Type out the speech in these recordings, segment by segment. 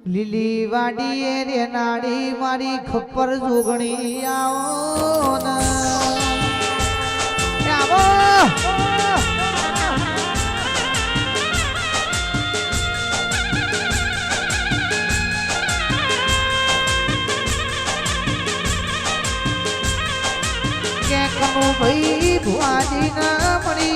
લીલી વાડી રે નાડી મારી ખપ્પર જોગણી આવો ને આવો કે કમુ ભાઈ ભુવાજી ના મળી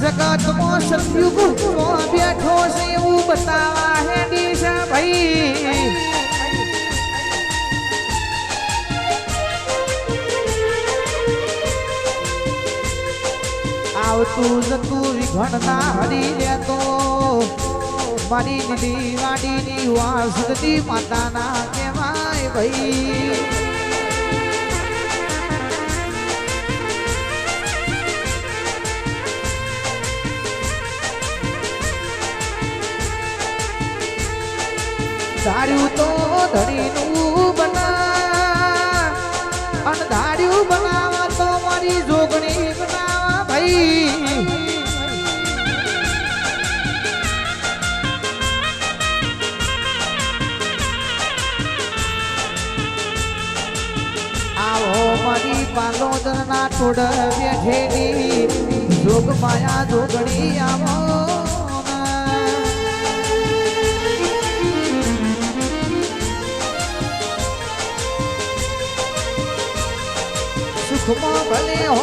જગત મો સતયુગ મો બેઠો છે એવું બતાવા હે દિશા ભાઈ આવતું જતું વિઘણતા હરી લેતો મારી લીલી વાડીની વાસુદી માતાના કહેવાય ભાઈ ધાર્યું તો ધડીનું બના અને ધાર્યું બનાવા તો મારી જોગણી બનાવા ભાઈ આવો મારી પાલોદર ના ટોડ બેઠેલી જોગ માયા જોગણી આવો સુખમાં ભલે હો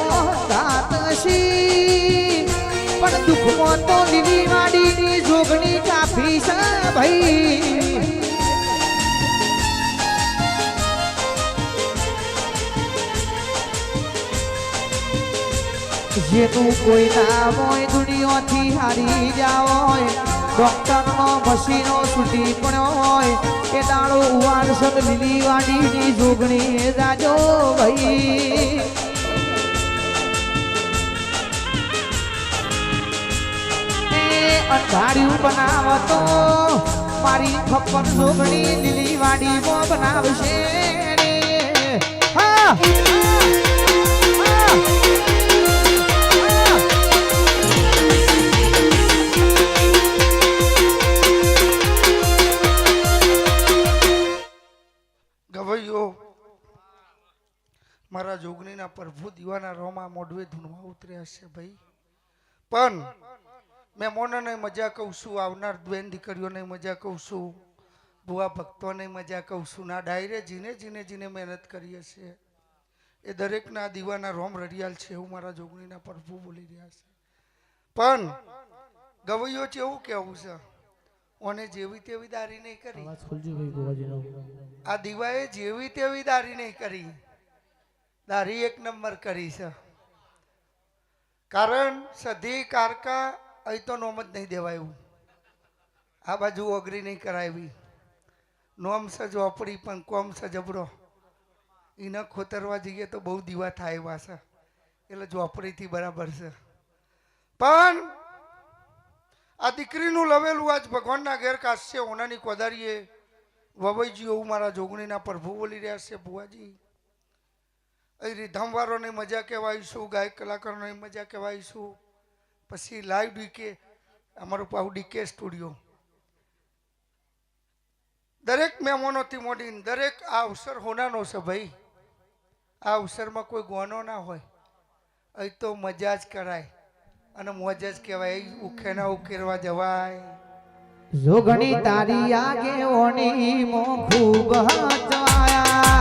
દાતશી પણ દુઃખમાં તો લીલી વાડીની જોગણી કાફી છે ભાઈ જેનું કોઈ ના હોય દુનિયાથી હારી જાવ હોય ડોક્ટરનો મશીનો છૂટી પડ્યો હોય એ દાડો ઉવાડ સદ લીલી વાડીની જોગણી જાજો ભાઈ અંધાર્યું બનાવતો મારી ખપ્પર જોગણી લીલી વાડીમાં બનાવશે હા મારા જોગણીના પ્રભુ દીવાના રોમા મોઢવે ધૂણવા ઉતર્યા છે ભાઈ પણ મેં મોનને મજા કહું છું આવનાર બેન દીકરીઓને મજા કહું છું ભુવા ભક્તોને મજા કહું છું ના ડાયરે જીને મહેનત કરીએ છીએ એ દરેકના દીવાના રોમ રડિયાલ છે એવું મારા જોગણીના પ્રભુ બોલી રહ્યા છે પણ ગવૈયો છે એવું કેવું છે ઓને જેવી તેવી દારી નહીં કરી આ દીવાએ જેવી તેવી દારી નહીં કરી દારી એક નંબર કરી છે કારણ સધી કારકા અહીં તો નોમ જ નહીં દેવાયું આ બાજુ અઘરી નહીં કરાવી નોમ છે ઝોપડી પણ કોમ છે જબરો એને ખોતરવા જઈએ તો બહુ દીવા થાય એવા છે એટલે ઝોપડીથી બરાબર છે પણ આ દીકરીનું લવેલું આજ ભગવાનના ઘેર કાઢશે ઓનાની કોદારીએ વવૈજી એવું મારા જોગણીના પ્રભુ બોલી રહ્યા છે ભુવાજી અહીં રીધમવારોની મજા કહેવાઈશું ગાયક કલાકારોની મજા કહેવાઈશું પછી લાઈવ ડીકે અમારું પાઉ ડીકે સ્ટુડિયો દરેક મહેમાનોથી મોડીને દરેક આ અવસર હોનાનો છે ભાઈ આ અવસરમાં કોઈ ગોનો ના હોય અહીં તો મજા જ કરાય અને મોજ જ કહેવાય ઉખેના ઉકેરવા જવાય જોગણી તારી આગે ઓની મો ખૂબ હચવાયા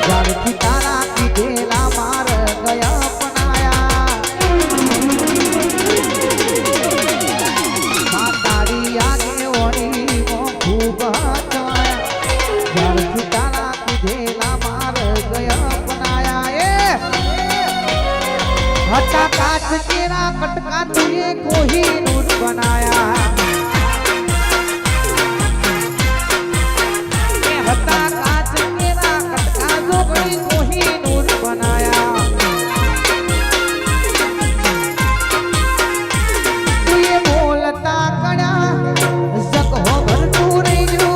જાણથી તારા કીધેલા માર ગયા પનાયા તારી આગે ઓની મો ખૂબ હચવાયા જાણથી તારા કીધેલા માર ગયા પનાયા हटा काच तेरा कटका तुझे कोहिनूर बनाया हटा काच तेरा कटका जोगणी कोहिनूर बनाया तू ये बोलता कड़ा जग हो भर तू रही जो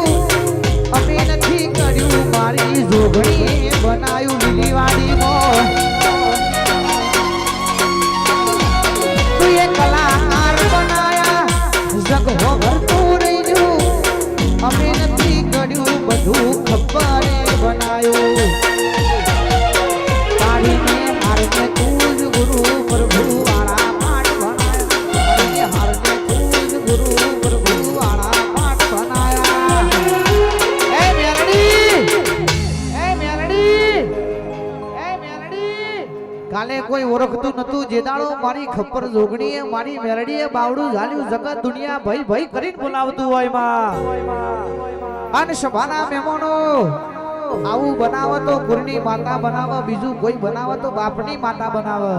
अबे નથી કર્યું મારી જોગણી બનાયું લીલી વાડી મો કાલે કોઈ ઓળખતું નતું જે દાડો મારી ખપ્પર જોગણીએ મારી મેરડીએ બાવડું ઝાલ્યું જગત દુનિયા ભઈ ભઈ કરીને બોલાવતું હોય માં અને સભાના મહેમાનો આવું બનાવે તો ગુરની માતા બનાવે બીજું કોઈ બનાવે તો બાપની માતા બનાવે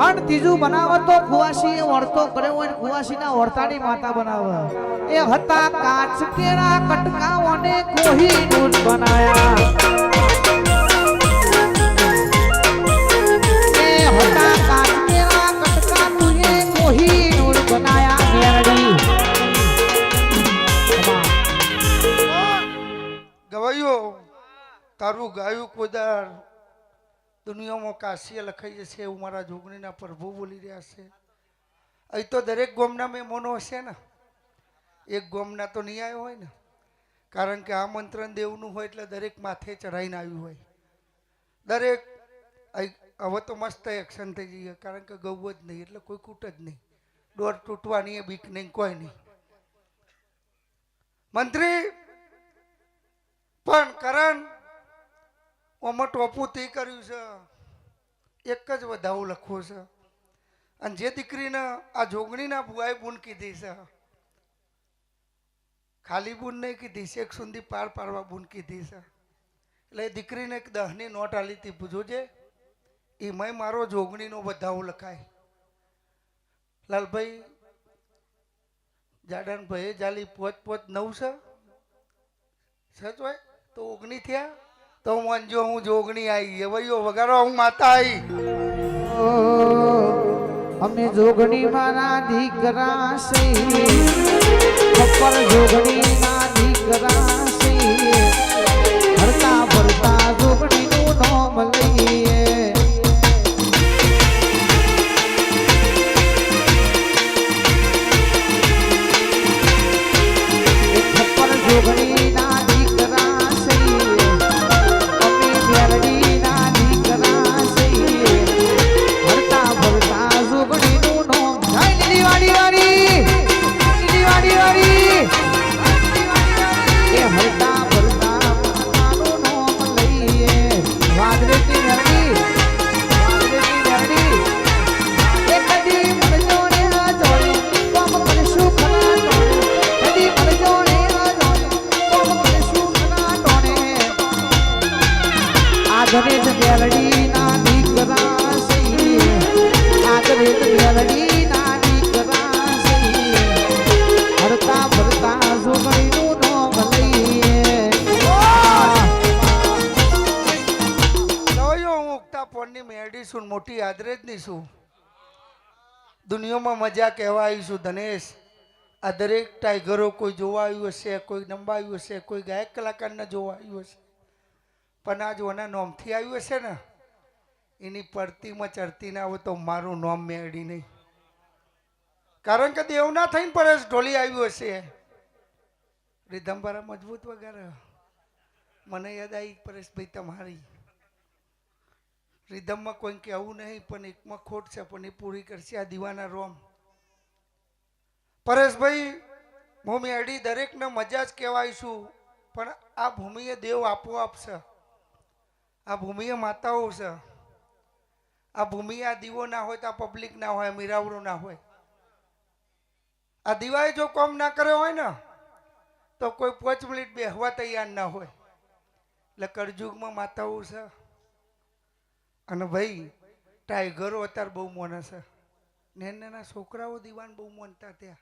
અને ત્રીજું બનાવે તો કુવાસીએ વર્તો કર્યો હોય કુવાસીના વર્તાની માતા બનાવે એ હતા કાચ કેરા કટકાઓને કોહિનૂર બનાયા હતા કાચ કેરા કટકા તુએ કોહિનૂર બનાયા મેરડી ગવાયો તારું ગાયું કોદાર દુનિયામાં કાશીએ લખાઈ જશે એવું મારા જોગણીના પ્રભુ બોલી રહ્યા છે. અહીં તો દરેક ગોમના મહેમાનો હશે ને, એક ગોમના તો નહીં આવ્યો હોય ને, કારણ કે આમંત્રણ દેવનું હોય એટલે દરેક માથે ચઢાઈને આવ્યું હોય. દરેક હવે તો મસ્ત એક્શન થઈ જઈએ, કારણ કે ગૌ જ નહીં એટલે કોઈ કૂટ જ નહીં, દોર તૂટવાની એ બીક નહીં, કોઈ નહીં. મંત્રી પણ કરણ ઓમાં ટોપું તે કર્યું છે, એક જ વધાવું લખવું છે. અને જે દીકરીને આ જોગણીના બુઆએ બૂન કીધી છે, ખાલી બૂન નહીં કીધી, શેખ સુધી પાર પાડવા બૂન કીધી છે. એટલે એ દીકરીને એક 10ની નોટ આલી હતી, પૂછોજે એમાંય મારો જોગણીનો વધાવું લખાય. લાલભાઈ જાડાનભાઈ જાલી 5.9 છે સચ હોય તો 19 થયા તો મનજો હું જોગણી આવી એવયો વગાડો હું માતા આવી. અમે જોગણી મારા દીકરા છે ખપ્પર જોગણી ના દીકરા છે ભરતા ભરતા જોગણી નું નામ લઈએ ખપ્પર જોગણી ના મોટી આદરેજ ની છું. દુનિયામાં મજા કહેવા આવી છું ધનેશ. આ દરેક ટાઈગરો કોઈ જોવા આવ્યું હશે, કોઈ નંબા આવ્યું હશે, કોઈ ગાયક કલાકારને જોવા આવ્યું હશે, પણ આ જોના નોમથી આવ્યું હશે ને એની પડતીમાં ચડતી ના હોય તો મારું નોમ મેળવી નહીં, કારણ કે દેવના થઈને પરેશ ઢોલી આવ્યું હશે. રીધમબારા મજબૂત વગેરે મને યાદ આવી પરેશભાઈ તમારી રીધમમાં કોઈ કહેવું નહીં, પણ એકમાં ખોટ છે પણ એ પૂરી કરશે આ દીવાના રોમ. પરેશભાઈ હું મેળી દરેકને મજા જ કહેવાઈશું, પણ આ ભૂમિએ દેવ આપોઆપ છે, આ ભૂમિએ માતાઓ છે, આ ભૂમિએ આ દીવો ના હોય તો આ પબ્લિક ના હોય, મીરાવડો ના હોય. આ દીવાએ જો કોમ ના કર્યો હોય ને તો કોઈ 5 મિનિટ બેહવા તૈયાર ના હોય. એટલે કળજુગમાં માતાઓ છે. અને ભાઈ ટાઈગરો અત્યારે બહુ મોને છે, નાના છોકરાઓ દીવાન બહુ મોનતા. ત્યાં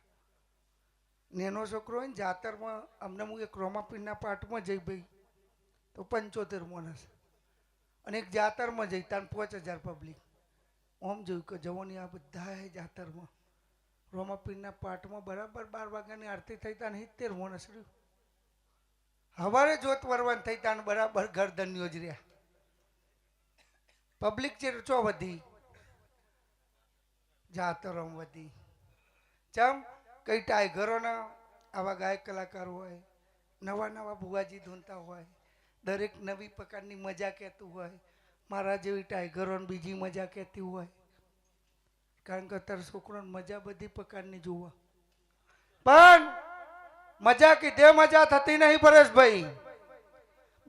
નેનો છોકરો હોય ને જાતરમાં, અમને હું એક રોમાપીરના પાઠમાં જઈ ભાઈ તો 75 મોને છે, અને એક જાતરમાં જઈ ત્યાં 5000 પબ્લિક. આમ જોયું કે જવાની આ બધા જાતરમાં રોમાપીરના પાઠમાં બરાબર 12 વાગ્યાની આરતી થઈ ત્યાં 70 મોને છે. હવારે જોત વરવાન થઈ ત્યાં બરાબર ગરદનીઓ જ રહ્યા. પબ્લિક ચો વધી, જાતરમ વધી. ચમ કઈ ટાઈગરોના આવા ગાયક કલાકાર હોય, નવા નવા ભુવાજી ધૂનતા હોય, દરેક નવી પ્રકારની મજા કહેતું હોય, મારા જેવી ટાઈગરોને બીજી મજા કહેતી હોય, કારણ કે અત્યારે છોકરોને મજા બધી પ્રકારની જોવા. પણ મજા કીધે મજા થતી નહીં પરેશભાઈ.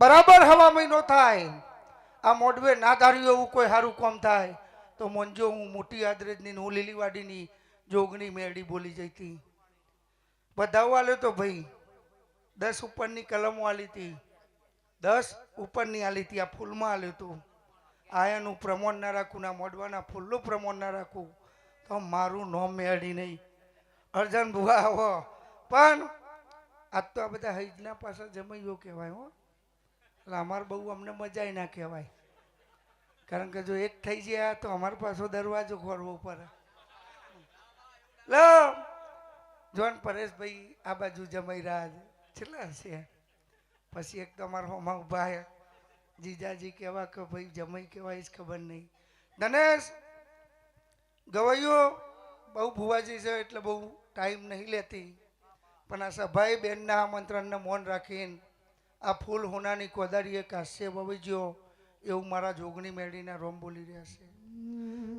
બરાબર હવા મહિનો થાય આ મોડવે ના ધાર્યું એવું કોઈ સારું કામ થાય તો મોંજો હું મોટી આદરેજની ને હું લીલીવાડીની જોગણી મેળી બોલી જઈ હતી. બધાઓ આલ્યો તો ભાઈ 10 ઉપરની કલમો આલી હતી, 10 ઉપરની આલી હતી. આ ફૂલમાં આલ્યું હતું. આયાનું પ્રમોણ ના રાખું ના મોડવાના ફૂલનું પ્રમોણ ના રાખું તો મારું નોમ મેળી નહીં. અર્જન ભુવા આવો પણ આજ તો આ બધા હૈજના પાછા જમાઈઓ કહેવાય હો. એટલે અમારે બહુ અમને મજાય ના કહેવાય, કારણ કે જો એક થઈ ગયા તો અમારે પાછો દરવાજો ખોરવો પડે. લો જોન પરેશભાઈ આ બાજુ જમાઈ રહ્યા છે, છેલ્લા હશે. પછી એક તો અમારા હોમાં ઉભા જીજાજી કહેવા કે ભાઈ જમાઈ કહેવાય જ ખબર નહીં. ધનેશ ગવાઈઓ બહુ ભુવાજી છે એટલે બહુ ટાઈમ નહીં લેતી, પણ આ સભાએ બેનના આમંત્રણને મૌન રાખીને આ ફૂલ હોનાની કોદારીએ કાશ્ય વવીજ્યો એવું મારા જોગણી મેળીના રોમ બોલી રહ્યા છે.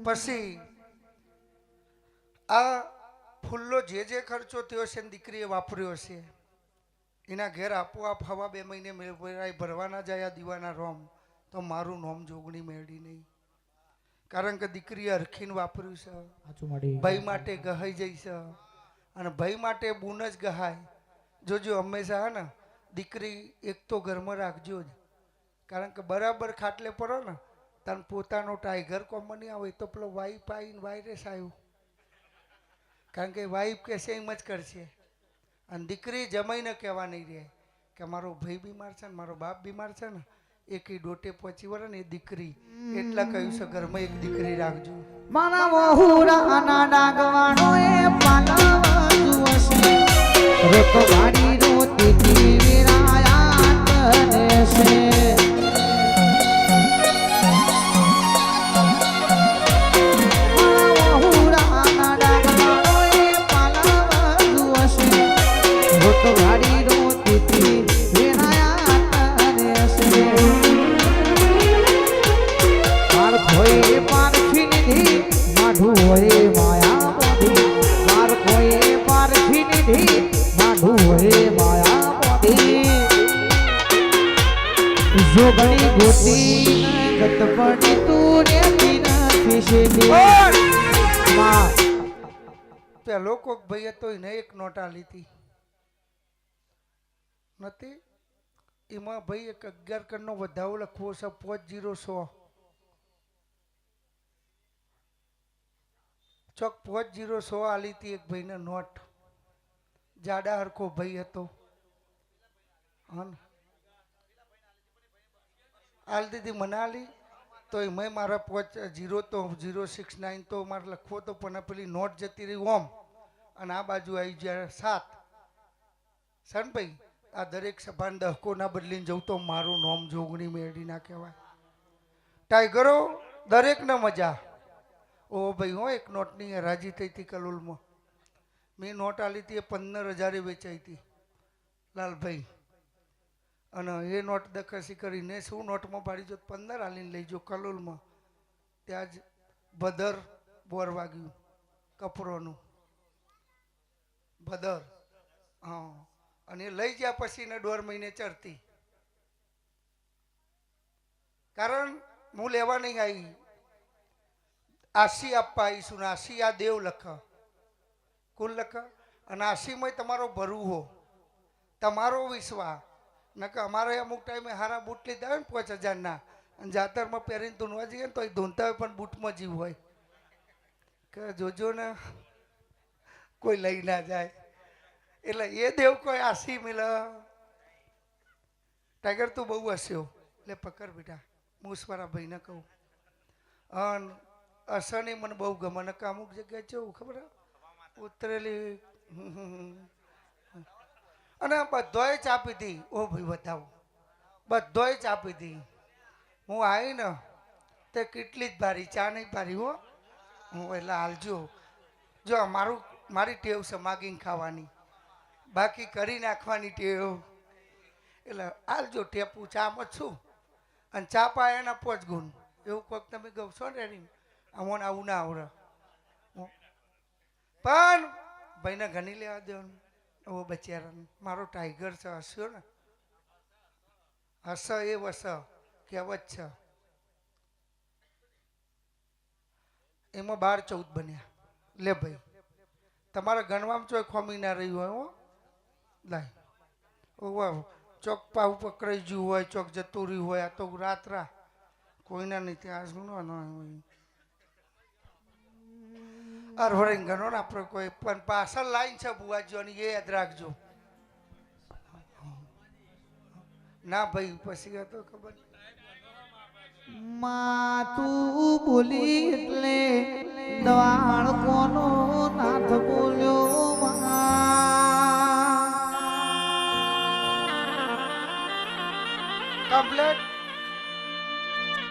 પછી આ ફૂલનો જે ખર્ચો થયો છે ને દીકરીએ વાપર્યો છે એના ઘેર આપોઆપ હવા 2 મહિને મેળવાય ભરવાના જાય આ દીવાના રોમ તો મારું નોમ જોગણી મેળી નહીં, કારણ કે દીકરીએ હરખીને વાપર્યું છે. ભાઈ માટે ગહાઈ જઈ છે અને ભાઈ માટે બૂન જ ગહાય. જોજો હંમેશા હે ને દીકરી એક તો ઘરમાં રાખજો જ, કારણ કે બરાબર ખાટલે પડો ને તને પોતાનો ટાઈગર કોમન નહીં આવે તો પેલો વાઈફ આવીને વાયરસ આવ્યું, કારણ કે વાઈફ કહેશે એમ જ કરશે. અને દીકરી જમાઈને કહેવા નહીં રહે કે મારો ભાઈ બીમાર છે ને મારો બાપ બીમાર છે ને એક ડોટે પહોંચી વળે ને એ દીકરી એટલા કહ્યું છે ઘરમાં એક દીકરી રાખજો. મારા વહુરાના ડાગવાણો એ પાલવ જુવશે રોતો ગાડી રોતી થી વિરાયા કરે છે. મારા વહુરાના ડાગવાણો એ પાલવ જુવશે રોતો ગાડી રોતી થી વિરાયા કરે છે. માર ભોય પારખી નિધિ માઢું હોય માયા મોધી, માર કોઈ પારખી નિધિ માઢું હોય માયા મોધી. જોગણી ગોતી ગત પડી તું રેતી નથી શેલી માં. પેલો કોક ભાઈ હતો એને એક નોટ આલી હતી નથી, એમાં ભાઈ એક 11 કરોડનો વધાવો લખવો છે 50 ચોક 50 આલી હતી એક ભાઈને નોટ. જાડા હરખો ભાઈ હતો આલી દીધી મને આલી તો એમાં મારા 0 તો 069 તો મારે લખવો તો પણ પેલી નોટ જતી રહી ઓમ અને આ બાજુ આવી જાય 7. સનભાઈ આ દરેક સભાન દહકોના બદલીને જવું તો મારું નોમ જોગણી મેળી ના કહેવાય. ટાઈગરો દરેકને મજા. ઓ ભાઈ હો એક નોટની હરાજી થઈ હતી કલોલમાં. મેં નોટ આલી હતી એ 15,000 વેચાઈ હતી લાલભાઈ, અને એ નોટ દખસી કરીને શું નોટમાં પાડી જો 15 આલીને લઈ જો કલોલમાં. ત્યાં જ ભદર બોર વાગ્યું કપરોનું ભદર. હા, અને એ લઈ ગયા પછી ને 1.5 મહિને ચડતી, કારણ હું લેવા નહીં આવી, આશી આપવા આવીશું ને આશી આ દેવ લખ કુલ લખ અને આશીમાં તમારો ભરવું હો તમારો વિશ્વાસ ન કે અમારે અમુક ટાઈમે હારા બૂટ લીધા હોય ને 5,000ના અને જાતરમાં પહેરીને ધૂનવા જઈએ ને તો એ ધૂનતા હોય પણ બૂટમાં જીવ હોય કે જોજો ને કોઈ લઈ ના જાય. એટલે એ દેવ કોઈ આશી મિલ. ટાઈગર તું બહુ હસ્યો એટલે પકડ બેટા, મૂસવાળા ભાઈને કહું. અને અસની મને બહુ ગમે ને અમુક જગ્યાએ કેવું ખબર ઉતરેલી અને બધોય ચા પીધી. ઓ ભાઈ બતાવો બધોય ચા પીધી. હું આવી ને તે કેટલી જ ભારી ચા નહીં ભારી હો હું. એટલે હાલજો જો મારી ટેવ છે માગીને ખાવાની, બાકી કરી નાખવાની ટેવ. એટલે હાલજો ટેપું ચામાં જ છું અને ચા પાય એના 5 ગુણ એવું કોઈક તમે કહો છો ને રેડી આમાં આવું ના આવડે પણ ભાઈને ગણી લેવા દો ને. ઓ બચારાને મારો ટાઈગર છે હસ્યો ને હસ એ વસ કહેવત છે એમાં 12 14 બન્યા. લે ભાઈ તમારા ગણવામાં ચોય ખોમી ના રહી હોય હો. લાય વાહ ચોક પાવ પકડાઈ ગયું હોય, ચોક જતું રહ્યું હોય. આ તો રાત કોઈના નહીં ત્યાં શું અરવરિંગ ગણો ને આપણે કોઈ પણ પાછળ લાઈન છે બુવાજીઓની એ યાદ રાખજો. ના ભાઈ પછી તો ખબર માં તું બોલી એટલે દવાળ કોનો નાથ બોલ્યો કમ્પ્લેટ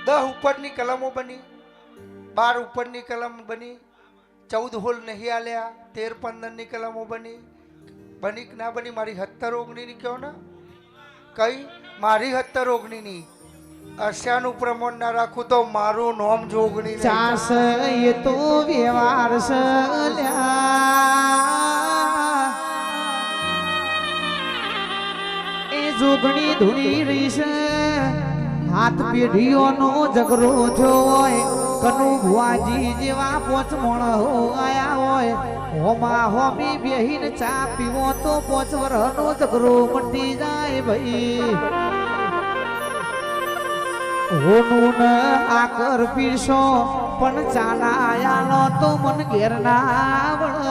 10 ઉપરની કલમો બની, 12 ઉપરની કલમ બની, 14 હોલ નહીં આલ્યા, 13 15 ની કલમો બની. બની કે ના બની? મારી 17 19 ની કહો ને. કઈ મારી 17 19 ની અસ્યાનું પ્રમાણ ના રાખું તો મારું નોમ જોગણી ચાસ એ તો વ્યવહાર એ જોગણી ધૂણી રહી છે. હાથ પેઢીઓનો ઝઘડો થયો હોય, કનુ ભુવાજી જેવા 5 મણ આયા હોય, હોમા હોમી બેહીને ચા પીવો તો 5 વર્ષનો ઝઘડો મટી જાય ભાઈ. હોનું ન આકર પીરસો પણ ચાના આયાનો તો મન ઘેર ના આવડ.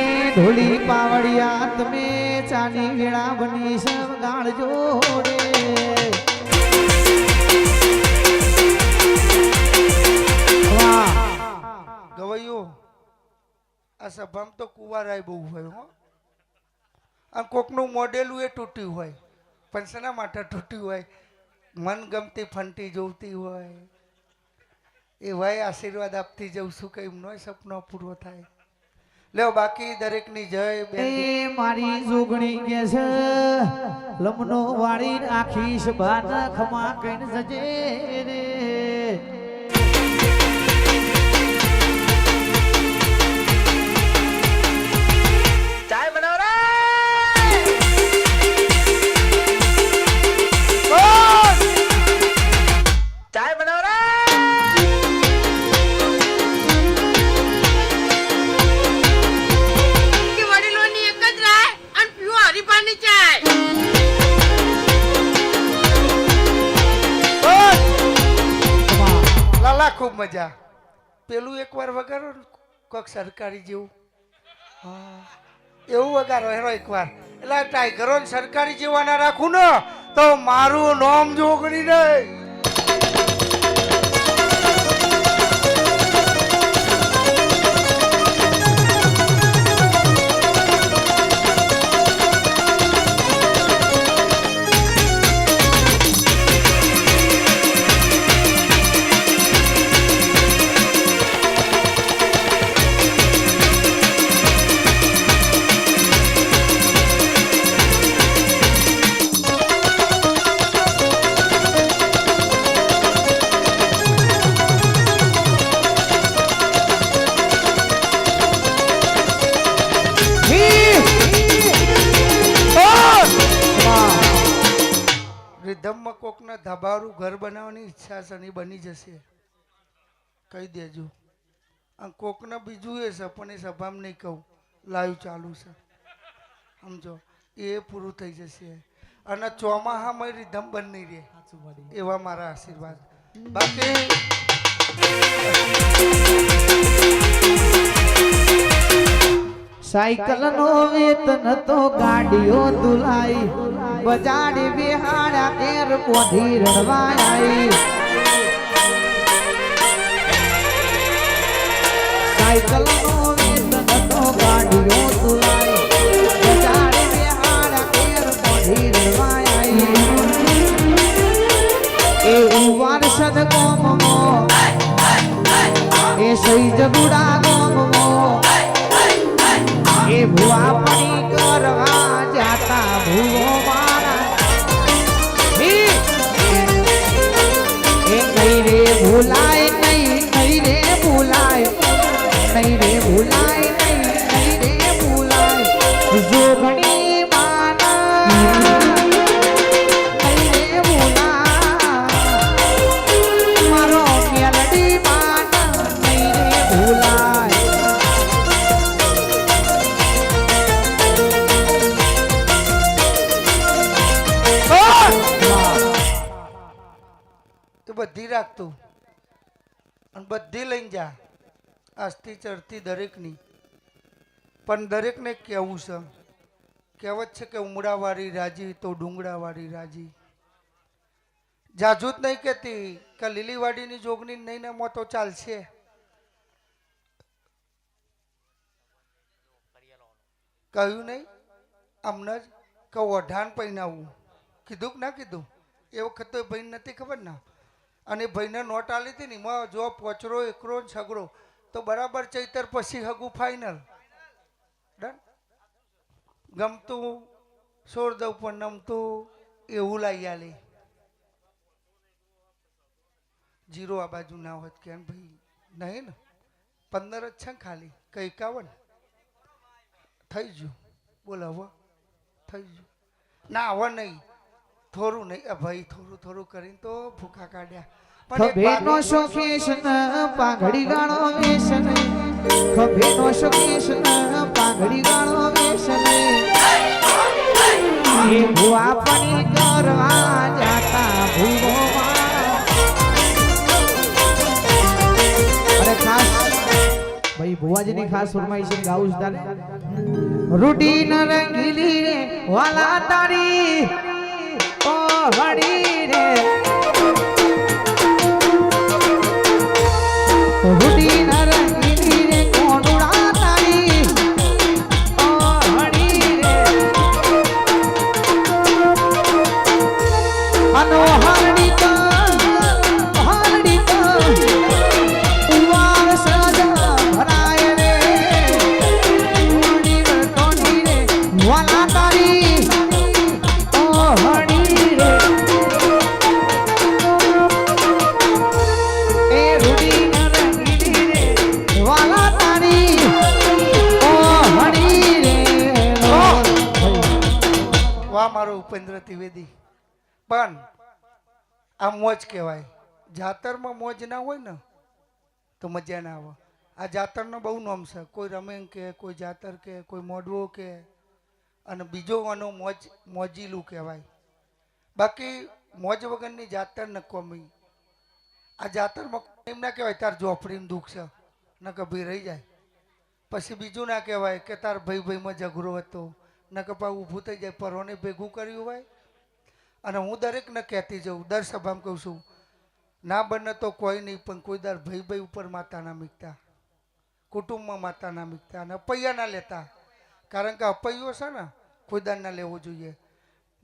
એ ધોળી પાવડિયા તમે ચાની વેળા બની સગાડ જોડે. ગવૈયો આ સભામાં તો કુવારાય બહુ હોય હો. આ કોકનું મોડેલું એ તૂટ્યું હોય પણ શેના માટે તૂટ્યું હોય? મનગમતી ફંટી જોતી હોય એ ભાઈ આશીર્વાદ આપતી જઉં છું કે એમનો સપનો પૂરો થાય. લ્યો બાકી દરેકની જય. એ મારી જોગણી કે છે લમનો વાળી આખી સભાના ખમા કઈને જજે રે. ચાય બનાવ રે. ચાય બનાવ રે. કે વડીલોની એક જ રાય અને પીવો હરીફાની ચાય. લાલા ખૂબ મજા. પેલું એકવાર વગાડો કોક સરકારી જેવું. હા એવું વગાડો હેરો એકવાર. એટલે ટાઈગરો સરકારી જેવા ના રાખું ને તો મારું નોમ જોગણી નહીં. રિધમમાં કોકના ધાબારું ઘર બનાવવાની ઈચ્છા છે ને બની જશે કહી દેજો. અને કોકને બીજું એ છે પણ એ સભામાં નહીં કહું, લાઈવ ચાલુ છે સમજો. એ પૂરું થઈ જશે અને ચોમાહામાં રિધમ બંધ નહીં રહે એવા મારા આશીર્વાદ. બાકી સાયકલ નો વેતન તો ગાડીઓ દુલાઈ, બજાડી બિહાડા કેર પોધી રડવાઈ. સાયકલ નો વેતન તો ગાડીઓ દુલાઈ, બજાડી બિહાડા કેર પોધી રડવાઈ. એ ઉવાર સદ ગોમો એ સઈ જબુડા ગોમો એ ભુવા પડી કરવા જાતા ભૂવો મારા. એ નહીં રે ભૂલાય, નહીં રે ભૂલાય, નહીં રે ભૂલાય, નહીં રે ભૂલાય. જોગણી માના નહીં રે ભૂલાય. બધી રાખતું અને બધી લઈને જા આસ્તી ચડતી દરેકની. પણ દરેકને કહેવું છે, કહેવત છે કે ઉમડાવાળી રાજી તો ડુંગળાવાળી રાજી. જાજુ જ નહીં કહેતી કે લીલીવાડીની જોગણી નહીં ને મો તો ચાલશે. કહ્યું નહીં અમને જ કે ઓઢાણ પહેરાવું કીધું કે ના કીધું? એ વખત તો ભાઈ નથી ખબર ને. અને ભાઈને નોટ આલી હતી ને એમાં જો પોચરો એકરો છગડો તો બરાબર ચૈતર પછી હગું ફાઇનલ. ડન. ગમતું છોડ દઉં પણ નમતું એવું લાવી આલી. જીરો આ બાજુ ના હોત કે ભાઈ નહીં ને 15 જ છે ને ખાલી કઈ 51 થઈ ગયું. બોલો હવે થઈ ગયું ના હવે નહીં થોડું નહીં ભાઈ થોડું થોડું કરીને તો ભૂખા કાઢ્યા. ખભેનો શોખીશ ન પાઘડી ગાળો વેસન, ખભેનો શોખીશ ન પાઘડી ગાળો વેસન, એ ભુવા પણી કરવા જાતા ભૂવોમાં. અરે ખાસ ભાઈ ભુવાજીની ખાસ ફરમાઈશ ગાઉં છું તારે. રૂડી ન રંગીલી રે વાલા તારી ઓ હડી રે, રૂડી ન રંગીલી રે કોનુડા તારી ઓ હડી રે, અનો હરડી તો હરડી તો ઉવાર સજ ભરાય રે, રૂડી ન કોની રે વાલા તારી ઓ હડી રે, એ રૂડી મારો ઉપેન્દ્ર ત્રિવેદી. પણ આ મોજ કહેવાય. જાતરમાં મોજ ના હોય ને તો મજા ના આવે. આ જાતરનો બહુ નામ છે. કોઈ રમેંગ કે કોઈ જાતર કે કોઈ મોડવો કે અને બીજો આનો મોજીલું કહેવાય. બાકી મોજ વગરની જાતર ન કોમી. આ જાતરમાં એમ ના કહેવાય તાર જોફડીનું દુઃખ છે ન કે ભાઈ રહી જાય. પછી બીજું ના કહેવાય કે તાર ભાઈમાં ઝઘડો હતો ન કે પા ઊભું થઈ જાય પરોને ભેગું કર્યું હોય. અને હું દરેકને કહેતી જાઉં, દર સભામાં કહું છું, ના બને તો કોઈ નહીં પણ કોઈ દર ભાઈ ઉપર માતા ના મીકતા, કુટુંબમાં માતા ના મીકતા અને અપૈયા ના લેતા. કારણ કે અપૈયો છે ને કોઈ દર ના લેવો જોઈએ.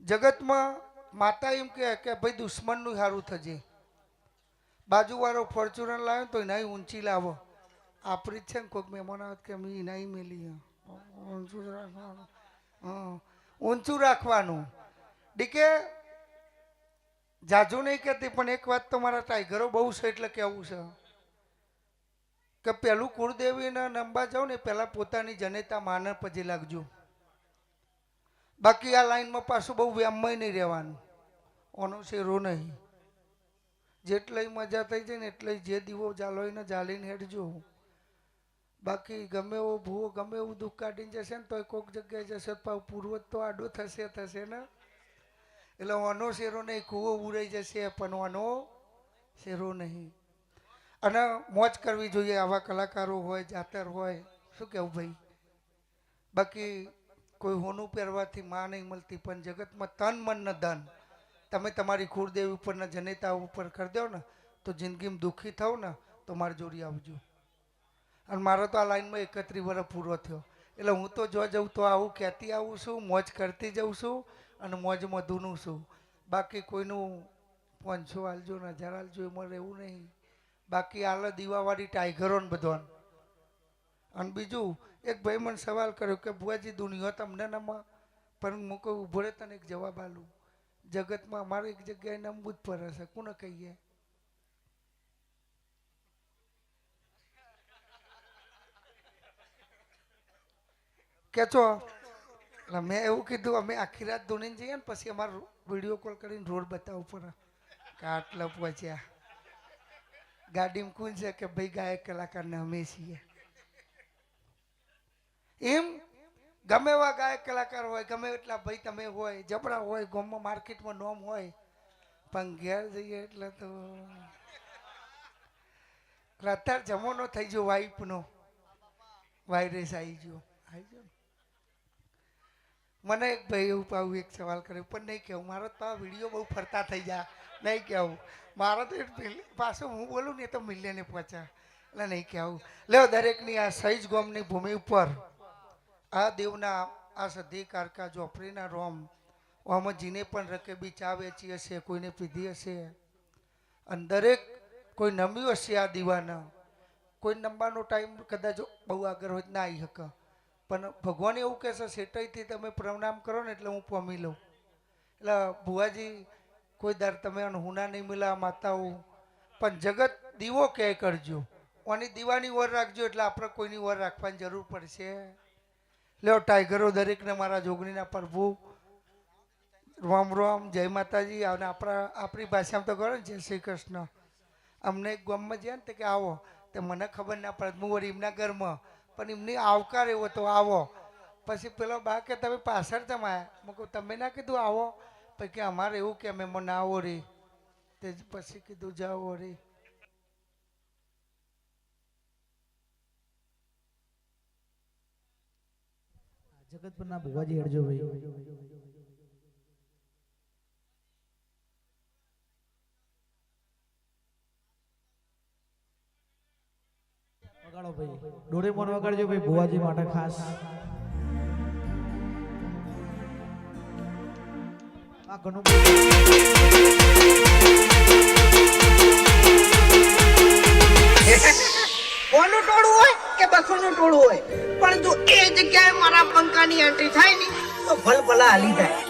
જગતમાં માતા એમ કે ભાઈ દુશ્મનનું સારું થજે. બાજુવાળો ફોર્ચ્યુનર લાવ્યો તો એના ઊંચી લાવો. આપણી જ છે ને કોઈક મહેમાન આવે કે અમે એના મેલી ઊંચું રાખવાનું. ઊંચું રાખવાનું. ડીકે જાજુ નહીં કહેતી પણ એક વાત તો મારા ટાઈગરો બહુ છે એટલે કેવું છે કે પેલું કુળદેવીને નંબા જાવ ને પહેલા પોતાની જનેતા માને પછી લાગજો. બાકી આ લાઈનમાં પાછું બહુ વ્યામય નહીં રહેવાનું. ઓનો શેરો નહીં. જેટલી મજા થઈ જાય ને એટલે જે દીવો જાલો એને જાલીને હેડજો. બાકી ગમે એવો ભૂવો ગમે એવું દુઃખ કાઢીને જશે ને તો કોઈક જગ્યાએ જશે પૂર્વજ તો આડો થશે ને. એટલે ઓનો શેરો નહીં, કૂવો ઉડાઈ જશે પણ ઓનો શેરો નહીં. અને મોજ કરવી જોઈએ. આવા કલાકારો હોય જાતર હોય શું કેવું ભાઈ. બાકી કોઈ હોનું પહેરવાથી માં નહીં મળતી પણ જગતમાં તન મન ન ધન તમે તમારી કુળદેવી ઉપરના જનેતા ઉપર કરી દો ને તો જિંદગીમાં દુઃખી થાવ ને તો મારી જોડી આવજો. અને મારો તો આ લાઈનમાં 31 વર્ષ પૂરો થયો એટલે હું તો જો જઉં તો આવું કહેતી આવું છું, મોજ કરતી જઉં છું અને મોજમાં ધૂનું છું. બાકી કોઈનું 500 આલજો ને 1000 આલજો એમાં રહેવું નહીં. બાકી આલે દીવાવાળી ટાઈગરો ને બધો. અને બીજું એક ભાઈ મને સવાલ કર્યો કે બુઆજી દુનિયા તમને નમા પણ હું કહું ઉભો રહે તને એક જવાબ આલું. જગતમાં અમારે એક જગ્યાએ નમવું જ પડે છે. કોને કહીએ? કે છો એટલે મેં એવું કીધું અમે આખી રાત ધોનીને જઈએ ને પછી અમારો વિડીયો કોલ કરીને રોડ બતાવવું પડે કે આટલા પહોંચ્યા. ગાડીમાં કોણ છે કે ભાઈ ગાયક કલાકારને અમે છીએ. એમ ગમે એવા ગાયક કલાકાર હોય ગમે એટલા ભાઈ તમે હોય જબરા હોય ગામમાં માર્કેટમાં નોમ હોય પણ ઘેર જઈએ એટલે તો અત્યારે જમાનો થઈ ગયો વાઈફનો, વાયરસ આવી ગયો. મને એક ભાઈ એવું પાવું એક સવાલ કર્યો પણ નહીં કહેવું, મારો તો આ વિડીયો બહુ ફરતા થઈ જાય, નહીં કહેવું મારો તો પાછું હું બોલું ને તો મિલિયને પહોંચ્યા એટલે નહીં કહેવું. લ્યો દરેકની આ સહીજ ગોમની ભૂમિ ઉપર આ દેવના આ સધી કારકા ઝોપડીના રોમ આમાં જીને પણ રકેબી ચા વેચી હશે, કોઈને પીધી હશે, અને દરેક કોઈ નમ્યું હશે આ દીવાના. કોઈ નંબાનો ટાઈમ કદાચ બહુ આગળ હોય ના આવી શકે, પણ ભગવાન એવું કહેશે સેટાઈથી તમે પ્રણામ કરો ને એટલે હું પામી લઉં. એટલે ભુવાજી કોઈ દર તમે હુના નહીં મિલા માતાઓ, પણ જગત દીવો ક્યાંય કરજો, ઓની દીવાની ઓર રાખજો એટલે આપણે કોઈની ઓર રાખવાની જરૂર પડશે. લ્યો ટાઈગરો દરેકને મારા જોગણીના પ્રભુ રામ રામ, જય માતાજી. અને આપણી ભાષામાં તો કરો ને જય શ્રી કૃષ્ણ. અમને એક ગામમાં જાય ને તે કે આવો, તે મને ખબર ના પડે, હું વળી એમના ઘરમાં, પણ એમની આવકાર એવો તો આવો. પછી પેલો બા કે તમે પાછળ તમે આવ્યા, મેં કહું તમે ના કીધું આવો, પછી કે અમારે એવું કે અમે મને આવો રે, તે પછી કીધું જાઓ રે. જગતપુરના ભુવાજી હરજો ભાઈ. વગાડો ભાઈ, ડોરેમોન વગાડજો ભાઈ ભુવાજી માટે ખાસ. આ ઘણું કોનું ટોળું હોય કે બસોનું ટોળું હોય, પણ જો એ જગ્યાએ મારા પંખાની એન્ટ્રી થાય ને તો ભલ ભલા હાલી જાય.